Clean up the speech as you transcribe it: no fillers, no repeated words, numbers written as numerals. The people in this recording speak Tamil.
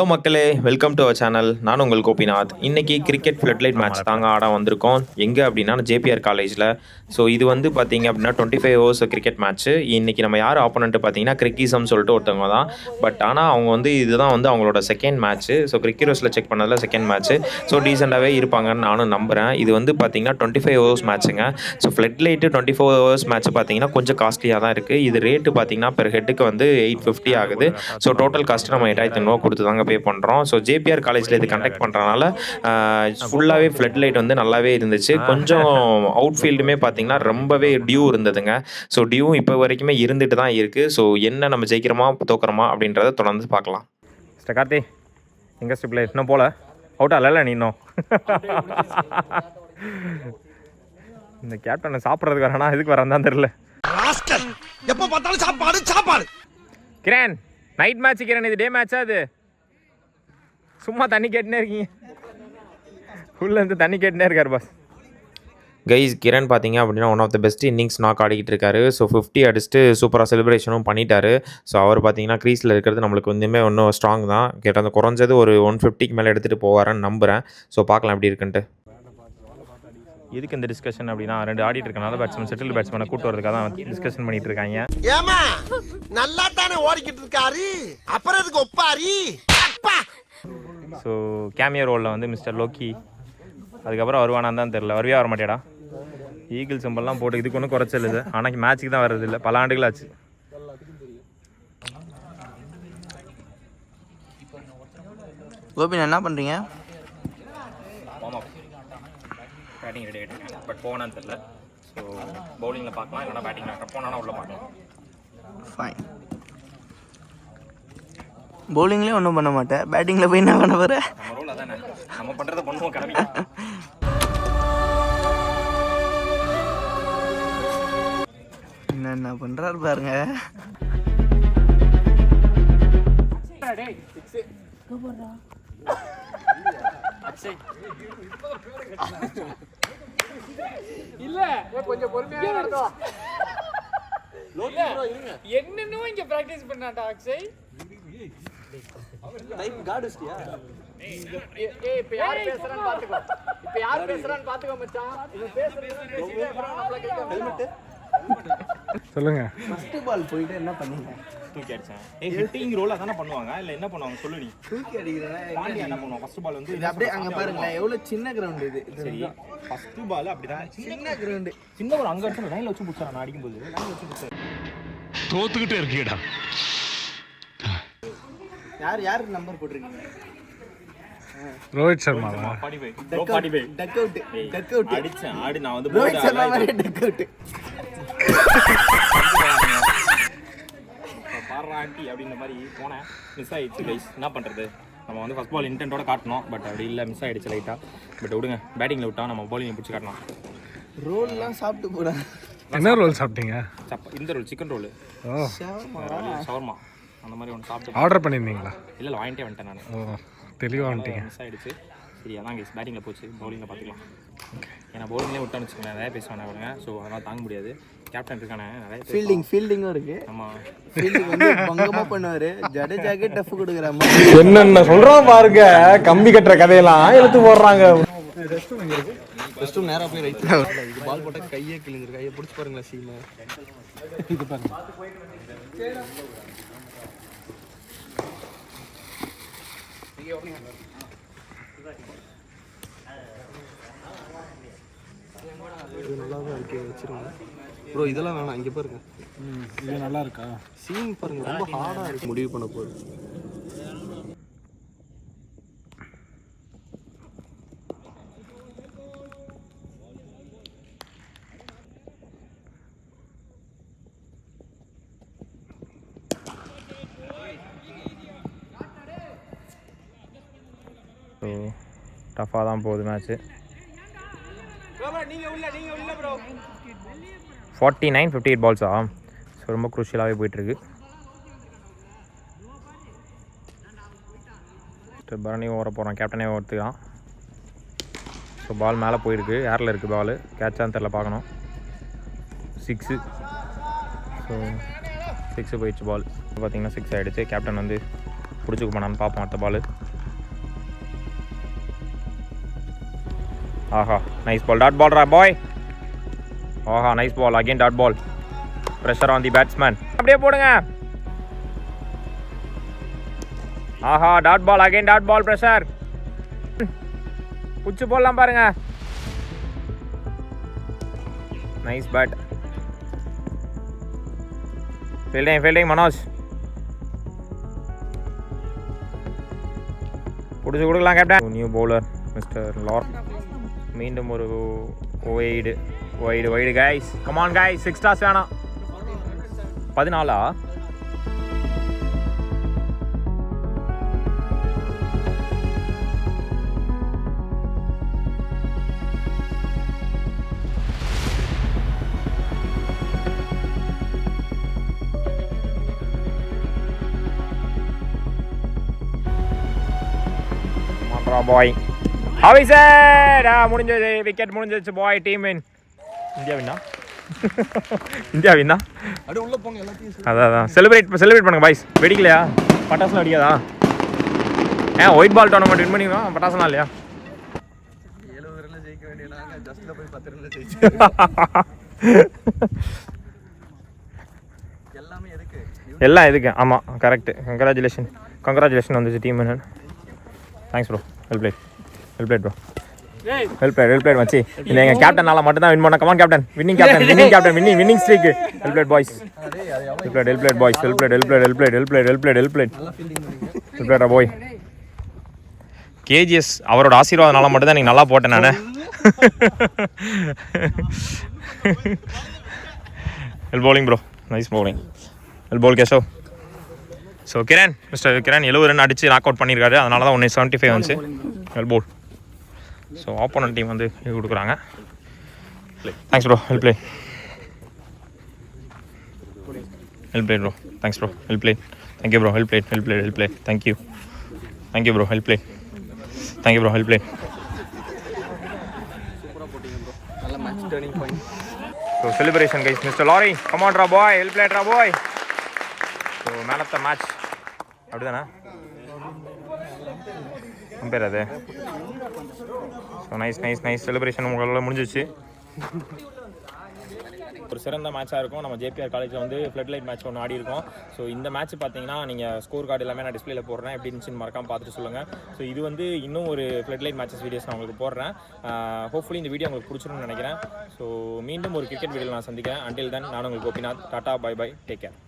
ஹலோ மக்களே, வெல்கம் டு அவர் சேனல். நான் உங்கள் கோபிநாத். இன்னைக்கு கிரிக்கெட் ஃப்ளட்லைட் மேட்ச் தாங்க ஆட வந்திருக்கோம். எங்கே அப்படின்னா ஜேபிஆர் காலேஜில். ஸோ இது வந்து பார்த்தீங்க அப்படின்னா 25 ஓவர்ஸ் கிரிக்கெட் மேட்ச்சு. இன்னைக்கு நம்ம யார் ஆப்போனன்ட்டு பார்த்தீங்கன்னா கிரிக்கிசம்னு சொல்லிட்டு ஒருத்தவங்க தான். பட் ஆனால் அவங்க வந்து இதுதான் வந்து அவங்களோட செகண்ட் மேட்ச்சு. ஸோ கிரிக்கெட்டர்ஸில் செக் பண்ணதில் செகண்ட் மேட்ச்சு. ஸோ டீசெண்டாகவே இருப்பாங்கன்னு நானும் நம்புகிறேன். இது வந்து பார்த்தீங்கன்னா 25 ஓவர்ஸ் மேட்ச்சுங்க. ஸோ ஃப்ளட்லைட்டு 24 ஓவர்ஸ் மேட்ச் பார்த்தீங்கன்னா கொஞ்சம் காஸ்ட்லியாக தான் இருக்குது. இது ரேட்டு பார்த்தீங்கன்னா பெர் ஹெட்டுக்கு வந்து 850 ஆகுது. ஸோ டோட்டல் காஸ்ட்டு நம்ம 8500 கொடுத்து தாங்க பே பண்ணுறோம். ஸோ ஜேபிஆர் காலேஜில் இது கண்டக்ட் பண்ணுறதுனால ஃபுல்லாகவே ஃப்ளட் லைட் வந்து நல்லாவே இருந்துச்சு. கொஞ்சம் அவுட் ஃபீல்டுமே பார்த்தீங்கன்னா ரொம்பவே டியூ இருந்ததுங்க. ஸோ டியூ இப்போ வரைக்குமே இருந்துட்டு தான் இருக்குது. ஸோ என்ன நம்ம ஜெயிக்கிறோமா தோக்குறோமா அப்படின்றத தொடர்ந்து பார்க்கலாம். மிஸ்டர் கார்த்தி, எங்கே ஸ்டிப்ல இன்னும் போல அவுட்டா இல்லை நீ இன்னும் இந்த கேப்டனை சாப்பிட்றதுக்கு வரேனா இதுக்கு வரேன் தான் தெரியல. எப்போ பார்த்தாலும் சாப்பாடு சாப்பாடு. கிரண், நைட் மேட்ச் கிரண், இது டே மேட்சா? அது சும்மா தண்ணி கேட்டுனே இருக்கீங்க, உள்ளேருந்து தண்ணி கேட்டுனே இருக்காரு பாஸ். கைஸ், கிரண் பார்த்தீங்க அப்படின்னா one of the best innings knock ஆடிக்கிட்டு இருக்காரு. ஸோ 50 அடிச்சுட்டு சூப்பராக செலிப்ரேஷனும் பண்ணிட்டாரு. ஸோ அவர் பார்த்தீங்கன்னா க்ரீஸில் இருக்கிறது நம்மளுக்கு வந்துமே ஒன்றும் ஸ்ட்ராங் தான். கேட்டால் அந்த குறைஞ்சது ஒரு 150க்கு மேலே எடுத்துகிட்டு போவாருன்னு நம்புகிறேன். ஸோ பார்க்கலாம் எப்படி இருக்குன்ட்டு. எதுக்கு இந்த டிஸ்கஷன் அப்படின்னா, 2 ஆடிட்டு இருக்கனால பேட்ஸ்மேன் செட்டில் பேட்ஸ்மேனை கூட்டு வரதுக்காக தான் டிஸ்கஷன் பண்ணிட்டு இருக்காங்க. ஏமா நல்லா தானே ஓடிக்கிட்டு இருக்காரு, அப்புறம் எதுக்கு ஒப்பாரி? ஸோ கேமியோ ரோலில் வந்து மிஸ்டர் லோக்கி, அதுக்கப்புறம் வருவானான்னு தான் தெரியல. வருவியா வர மாட்டேடா? ஈகிள் சிம்பிள்லாம் போட்டு இதுக்கு ஒன்றும் குறைச்சல் இது. ஆனால் மேட்ச்சுக்கு தான் வர்றது இல்லை, பல ஆண்டுகள் ஆச்சு. கோபின் என்ன பண்ணுறீங்க? பேட்டிங் ரெடி ஆகிட்டு, பட் போனான்னு தெரியல. ஸோ பவுலிங்கில் பார்க்கலாம், இல்லைனா பேட்டிங்கில் போனானா உள்ள பார்க்கலாம். ஃபைன். பவுலிங்லேயே ஒன்றும் பண்ண மாட்டேன், பேட்டிங்கில் போய் என்ன பண்ண போகிற? நம்ம ரோல் அதானே, நம்ம பண்ணுறதை பண்ணுவோம் கிளம்பி. என்ன பண்ணுறாரு பாருங்க. இல்ல கொஞ்சம் பொறுமையா நடந்தோம். என்னன்னு இங்க பிராக்டிஸ் பண்ணாடா அக்ஷய். டைம் கார்டுஸ்டியா? ஏய் இப்ப யார் பேசுறான்னு பாத்துக்கோ. இப்ப யார் பேசுறான்னு பாத்துக்கோ மச்சான். இவன் பேசுறது பேசிட்டே போறான், நம்மள கேட்க ஹெல்மெட். சொல்லுங்க. ஃபர்ஸ்ட் பால் போயிட்டு என்ன பண்ணீங்க? தூக்கி அடிச்சேன். ஹிட்டிங் ரோல் அதானே பண்ணுவாங்க, இல்லை என்ன பண்ணுவாங்க சொல்லு நீ. தூக்கி அடிக்கிறேன். என்ன பண்ணுவோம்? ஃபர்ஸ்ட் பால் வந்து இது அப்படியே அங்கே பாருங்களேன், எவ்வளோ சின்ன கிரவுண்ட் இது. சரி, ஃபர்ஸ்ட் பால் அப்படிதான் சின்ன கிரவுண்டு. சின்ன ஒரு அங்கே இடத்துல லைனில் வச்சு பிடிச்சா நான் அடிக்கும்போது லைனில் வச்சு பிடிச்சேன். தோத்துக்கிட்டே இருக்கீடா. யார் நம்பர் போட்டிருக்கீங்க? Rohit Sharma. Duck out. Duck out அடிச்சேன் ஆடி. நான் வந்து ரோஹித் சர்மா மாதிரி டக் அவுட். பாடுறா ஆண்டி அப்படின்ற மாதிரி போனேன், மிஸ் ஆகிடுச்சு கைஸ். என்ன பண்ணுறது, நம்ம வந்து ஃபஸ்ட் பால் இன்டென்ட்டோட காட்டணும், பட் அப்படி இல்லை, மிஸ் ஆகிடுச்சு லைட்டாக. பட் விடுங்க, பேட்டிங்கில் விட்டால் நம்ம பவுலிங்கை பிடிச்சி காட்டலாம். ரோல்லாம் சாப்பிட்டு போட. என்ன ரோல் சாப்பிட்டீங்க? இந்த ரோல் சிக்கன் ரோல், ஷவர்மா அந்த மாதிரி ஒன்று சாப்பிட்டு. ஆர்டர் பண்ணியிருந்தீங்களா? இல்லை வாங்கிட்டே வந்துட்டேன் நான். ஓ, தெளிவாக வந்துட்டீங்க. மிஸ் ஆகிடுச்சு. சரி, அதான் கைஸ் பேட்டிங்கில் போச்சு, பவுலிங்கில் பார்த்துக்கலாம். ஏன்னா பவுலிங்லேயே விட்டான்னு வச்சுக்கோங்களேன், நிறைய பேசுவானே விடுங்க. ஸோ அதெல்லாம் தாங்க முடியாது. கேப்டன் இருக்கானே, நிறைய ஃபீல்டிங்கும் இருக்கு. ஆமாம், ஃபீல்டிங் வந்து பங்கமாக பண்ணுவார். ஜடேஜாக்கே டஃப் கொடுக்குற என்னென்ன சொல்கிறோம் பாருங்க, கம்பி கட்டுற கதையெல்லாம் எடுத்து போடுறாங்க. ஃபர்ஸ்ட் நேராக போய் ரைட். இது பால் போட்டால் கையே கிழிஞ்சிருக்கு. கையை பிடிச்சி பாருங்களேன் சீமை. இது பாருங்க. இது நல்லா தான் இருக்கு, வச்சிருங்க ப்ரோ. இதெல்லாம் வேணாம், இங்கே பாருங்க. இது நல்லா இருக்கா? சீன் பாருங்க, ரொம்ப ஹார்டாக இருக்கு. முடிவு பண்ண போகுது. ஸோ டஃப்பாக தான் போகுது மேட்ச்சு. 49-58 பால்ஸா? ஸோ ரொம்ப குரூஷியலாகவே போயிட்டுருக்கு. பரணி ஓவர போகிறான், கேப்டனே ஓவர்த்துக்கான். ஸோ பால் மேலே போயிருக்கு, ஏரில் இருக்குது பால். கேட்சான்னு தெரில, பார்க்கணும். 6. ஸோ 6 போயிடுச்சு பால். பார்த்தீங்கன்னா 6 ஆகிடுச்சு. கேப்டன் வந்து பிடிச்சிக்க போனான்னு பார்ப்போம் அடுத்த பால். ஆஹா நைஸ் பால், டாட் பால் ரா பாய். ஆஹா nice ball, again dot ball. Pressure on the batsman. அப்படியே போடுங்க. ஆஹா dot ball, again dot ball, pressure. புச்சு போடலாம் பாருங்க. Nice bat. ஃபீல்டிங் மனோஜ். பிடிச்சி கொடுக்கலாம் கேப்டன். நியூ பவுலர் மிஸ்டர் லார். மீண்டும் ஒரு wide guys. Come on guys, 6 stars வேணாம். 14 பாய். ஹாய் சார், முடிஞ்சது, விக்கெட் முடிஞ்சிச்சு பாய். Team win. இந்தியா வின்னா. அப்படியே உள்ள போங்க எல்லாத்தையும். அதான் செலிப்ரேட் பண்ணுங்க boys. வெடிக்கலையா? பட்டாசுலாம் வெடிக்காதா? White ball tournament win பண்ணிடுவோம். பட்டாசுலாம் இல்லையா? 70 ரன்ல ஜெயிக்க வேண்டிய நாங்க ஜஸ்ட்ல போய் 10 ரன்ல ஜெயிச்சு. எல்லாமே எதுக்கு? எல்லாம் எதுக்கு? ஆமாம் கரெக்ட். கங்க்ராச்சுலேஷன் வந்துச்சு team win. Thanks bro. Well played bro. Well played மச்சி. இந்த எங்கள் கேப்டனால மட்டும் தான் வின் பண்ண. Come on captain, winning winning streak. Well played boys. பாய். கேஜிஎஸ் அவரோட ஆசீர்வாதனால மட்டும் தான் நீங்கள் நல்லா போட்டேன் நான். Well bowling bro, nice bowling. Well bowl Keshav. So mister Kiran 70 run அடித்து நாக் அவுட் பண்ணியிருக்காரு. அதனால தான் 175 வந்துச்சு. Well bowl. So opponent team வந்து இது கொடுக்குறாங்க. Thanks bro, well play bro. Thanks bro, well play. Thank you bro, well play. Thank you bro, well play. சூப்பரா போட்டீங்க ப்ரோ. நல்ல match turning point. So celebration guys. Mister Larry, come on ரா பாய், வெல் பிளேட் ரா பாய். So man of the match அப்படி தானே பேர் அது? ஸோ நைஸ் செலிப்ரேஷன் உங்களால் முடிஞ்சிச்சு. ஒரு சிறந்த மேட்சாக இருக்கும். நம்ம ஜேபிஆர் காலேஜில் வந்து ஃப்ளட் லைட் மேட்ச் ஒன்று ஆடி இருக்கோம். ஸோ இந்த மேட்ச் பார்த்தீங்கன்னா நீங்கள் ஸ்கோர் கார்டு எல்லாமே நான் டிஸ்பிளேல போடுறேன். எப்படி இருந்துச்சுன்னு மறக்காம பார்த்துட்டு சொல்லுங்கள். ஸோ இது வந்து இன்னும் ஒரு ஃப்ளட் லைட் மேட்சஸ் வீடியோஸ் நான் உங்களுக்கு போடுறேன். ஹோப்ஃபுல்லி இந்த வீடியோ உங்களுக்கு பிடிச்சிருன்னு நினைக்கிறேன். ஸோ மீண்டும் ஒரு கிரிக்கெட் வீடியோவில் நான் சந்திக்கிறேன். அண்டில் தென் நான் உங்களுக்கு Gopinath. Tata, bye bye, take care.